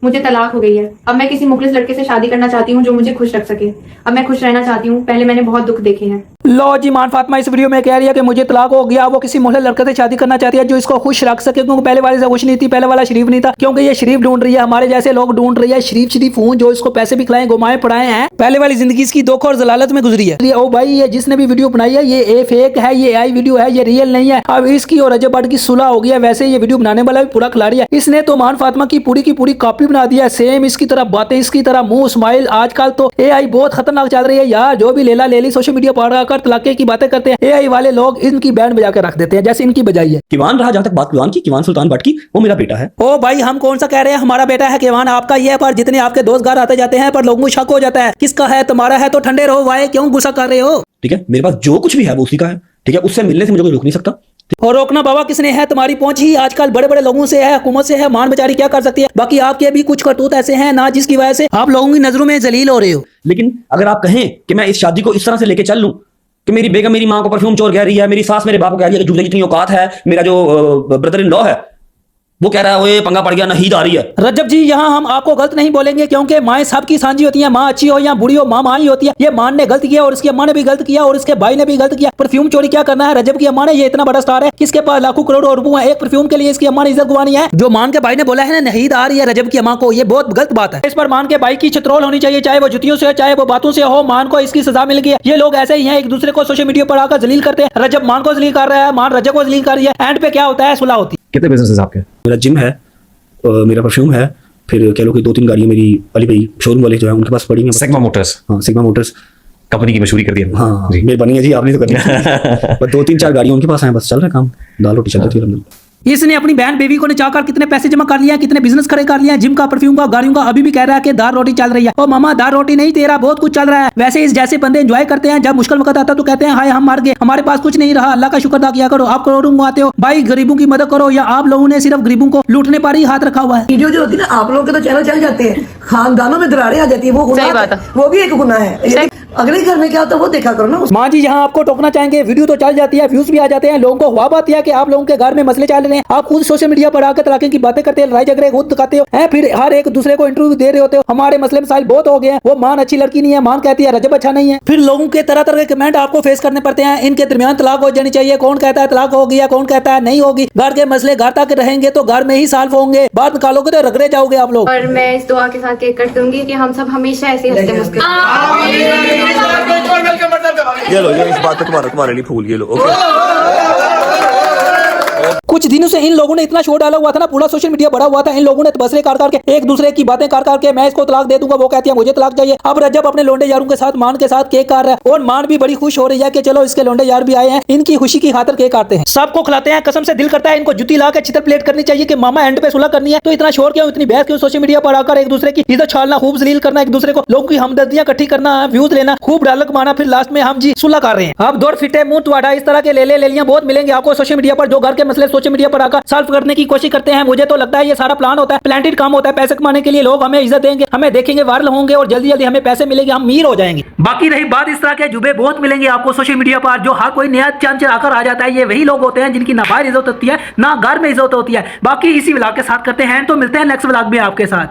मुझे तलाक हो गई है। अब मैं किसी मुखलिस लड़के से शादी करना चाहती हूँ जो मुझे खुश रख सके। अब मैं खुश रहना चाहती हूँ। पहले मैंने बहुत दुख देखे हैं। लो जी, मान फातिमा इस वीडियो में कह रही है कि मुझे तलाक हो गया। वो किसी मुहल्ले लड़के से शादी करना चाहती है जो इसको खुश रख सके, क्योंकि पहले वाले से खुश नहीं थी, पहले वाला शरीफ नहीं था। क्योंकि ये शरीफ ढूंढ रही है, हमारे जैसे लोग ढूंढ रही है शरीफ शरीफ हूँ जो इसको पैसे भी खिलाएं घुमाए पढ़ाए हैं। पहले वाली जिंदगी इसकी दुख और जलालत में गुजरी है। ओ भाई, ये जिसने भी वीडियो बनाई है ये फेक है, ये AI वीडियो है, ये रियल नहीं है। अब इसकी और रजब भट्ट की सुलह हो गई है। वैसे ये वीडियो बनाने वाला भी पूरा खिलाड़ी है। इसने तो मान फातिमा की पूरी कॉपी बना दिया है, सेम इसकी तरह बातें, इसकी तरह मुंह स्माइल। आजकल तो AI बहुत खतरनाक चल रही है यार। जो भी लेला लेली सोशल मीडिया पर आकर तलाके की बातें करते हैं, AI वाले लोग इनकी बैंड बजा के रख देते हैं जैसे इनकी बजाई है। किवान रहा, जहां तक बात किवान की, किवान सुल्तान भट्ट की, वो मेरा बेटा है। ओ भाई, हम कौन सा कह रहे हैं हमारा बेटा है, किवान आपका ही है। पर जितने आपके दोस्त घर आते जाते हैं पर लोगों को शक हो जाता है किसका है, तुम्हारा है। तो ठंडे रहो भाई, क्यों गुस्सा कर रहे हो। ठीक है, मेरे पास जो कुछ भी है वो उसी का है। ठीक है, उससे मिलने से मुझे कोई रोक नहीं सकता। और रोकना बाबा किसने है, तुम्हारी पहुंच ही आजकल बड़े बड़े लोगों से है, हुकूमत से है। मान बेचारी क्या कर सकती है। बाकी आपके भी कुछ करतूत ऐसे हैं ना जिसकी वजह से आप लोगों की नजरों में जलील हो रहे हो। लेकिन अगर आप कहें कि मैं इस शादी को इस तरह से लेके चल लूं कि मेरी बेगम मेरी मां को परफ्यूम चोर कह रही है, मेरी सास मेरे बाप को कह रही है कि जूते जितनी औकात है, मेरा जो ब्रदर इन लॉ है वो कह रहा है ओए पंगा पड़ गया, नहीद आ रही है। रजब जी, यहाँ हम आपको गलत नहीं बोलेंगे, क्योंकि माएँ सबकी सांझी होती हैं। माँ अच्छी हो या बुरी हो, माँ माँ ही होती है। ये माँ ने गलत किया और इसकी अम्मा ने भी गलत किया और इसके भाई ने भी गलत किया। परफ्यूम चोरी क्या करना है रजब की अम्मा ने। ये इतना बड़ा स्टार है, किसके पास लाखों करोड़ों रुपए है। एक परफ्यूम के लिए इसकी अम्मा ने इज्जत गंवानी है। जो मान के भाई ने बोला है ना नहीद आ रही है रजब की अम्मा को, ये बहुत गलत बात है। इस पर मान के भाई की चित्रोल होनी चाहिए, चाहे वो जुतियों से चाहे वो बातों से हो। मान को इसकी सजा मिल गई है। ये लोग ऐसे ही हैं, एक दूसरे को सोशल मीडिया पर आकर जलील करते हैं। रजब मान को जलील कर रहा है, मान रजब को जलील कर रही है। एंड पे क्या होता है, सुलह होती है। कितने बिजनेस आपके? मेरा जिम है, मेरा परफ्यूम है, फिर कह लो कि 2-3 गाड़ियां मेरी अली भाई शोरूम वाले जो है उनके पास पड़ी हैं। Sigma Motors. हाँ, सिग्मा मोटर्स कंपनी की मशहूरी कर दी हमने। हाँ जी। मेहरबानी है जी, आपने तो कर दिया। बस 2-3-4 गाड़ियां उनके पास हैं, बस चल रहा है काम, दाल रोटी चल रही है। इसने अपनी बहन बेबी को नचाकर कितने पैसे जमा कर लिया, कितने बिजनेस खड़े कर लिया, जिम का, परफ्यूम का, गाड़ियों का। अभी भी कह रहा है कि दाल रोटी चल रही है। ओ मामा, दाल रोटी नहीं, तेरा बहुत कुछ चल रहा है। वैसे इस जैसे बंदे एंजॉय करते हैं, जब मुश्किल वक्त आता तो कहते हैं हाय हम मर गए, हमारे पास कुछ नहीं रहा, अल्लाह का शुक्र अदा किया करो। आप करोड़ों मंगाते हो भाई, गरीबों की मदद करो। या आप लोगों ने सिर्फ गरीबों को लूटने पर ही हाथ रखा हुआ है। वीडियो जो होती है ना, आप लोगों के तो चैनल चल जाते हैं, खानदानों में दरारें आ जाती है, वो गुनाह, वो भी एक गुनाह है। अगले घर में क्या होता है वो देखा करो ना। माँ जी, यहाँ आपको टोकना चाहेंगे, वीडियो तो चल जाती है, व्यूज भी आ जाते हैं, लोगों को ख्वाब आती है कि आप लोगों के घर में मसले चल रहे हैं। आप खुद सोशल मीडिया पर आकर तलाक की बातें करते हैं, लड़ाई झगड़े खुद दिखाते हो हैं, फिर हर एक दूसरे को इंटरव्यू दे रहे होते हो। हमारे मसले मसाइल बहुत हो गए हैं। वो मान अच्छी लड़की नहीं है, मान कहती है रजब अच्छा नहीं है। फिर लोगों के तरह तरह के कमेंट आपको फेस करने पड़ते हैं। इनके दरमियान तलाक हो जानी चाहिए, कौन कहता है तलाक हो गया, कौन कहता है नहीं होगी। घर के मसले घर तक रहेंगे तो घर में ही सॉल्व होंगे, बात निकालोगे तो रगड़े जाओगे आप लोग। और मैं इस दुआ के साथ केक कट दूंगी कि हम सब हमेशा ऐसे हंसते मुस्कुराते। ये लो, ये इस बात पे तुम्हारे लिए फूल, ये लो। ओके। कुछ दिनों से इन लोगों ने इतना शोर डाला हुआ था ना, पूरा सोशल मीडिया बड़ा हुआ था। इन लोगों ने बसरे काट के एक दूसरे की बातें काट के मैं इसको तलाक दे दूंगा, वो कहती है मुझे तलाक चाहिए। अब रजब अपने लोंडे यारों के साथ मान के साथ केक काट रहा है और मान भी बड़ी खुश हो रही है कि चलो इसके लोंडे यार भी आए हैं, इनकी खुशी की खातिर केक काटते हैं, सबको खिलाते हैं। कसम से दिल करता है इनको जुती ला के चितर प्लेट करनी चाहिए कि मामा एंड पे सुलह करनी है तो इतना शोर क्यों, इतनी बहस क्यों सोशल मीडिया पर आकर एक दूसरे की इज्जत छालना, खूब जलील करना, एक दूसरे को लोगों की हमदर्दियां इकट्ठी करना, व्यूज लेना, खूब डायलॉग कमाना, फिर लास्ट में हम जी सुलह कर रहे हैं। अब दौड़ फिटे मुंह तुआड़ा, इस तरह के लेलियां बहुत मिलेंगे आपको सोशल मीडिया पर, जो घर के मसले सोशल मीडिया पर आकर सॉल्व करने की कोशिश करते हैं। मुझे तो लगता है ये सारा प्लान होता है, प्लांटेड काम होता है। पैसे कमाने के लिए लोग हमें इज्जत देंगे, हमें देखेंगे, वायरल होंगे और जल्दी जल्दी हमें पैसे मिलेंगे, हम अमीर हो जाएंगे। बाकी रही बात, इस तरह के जुबे बहुत मिलेंगे आपको सोशल मीडिया पर, जो हर कोई नया चांद आकर आ जाता है। ये वही लोग होते हैं जिनकी ना बाहर इज्जत होती है ना घर में इज्जत होती है। बाकी इसी व्लॉग के साथ करते हैं तो मिलते हैं नेक्स्ट व्लॉग में आपके साथ।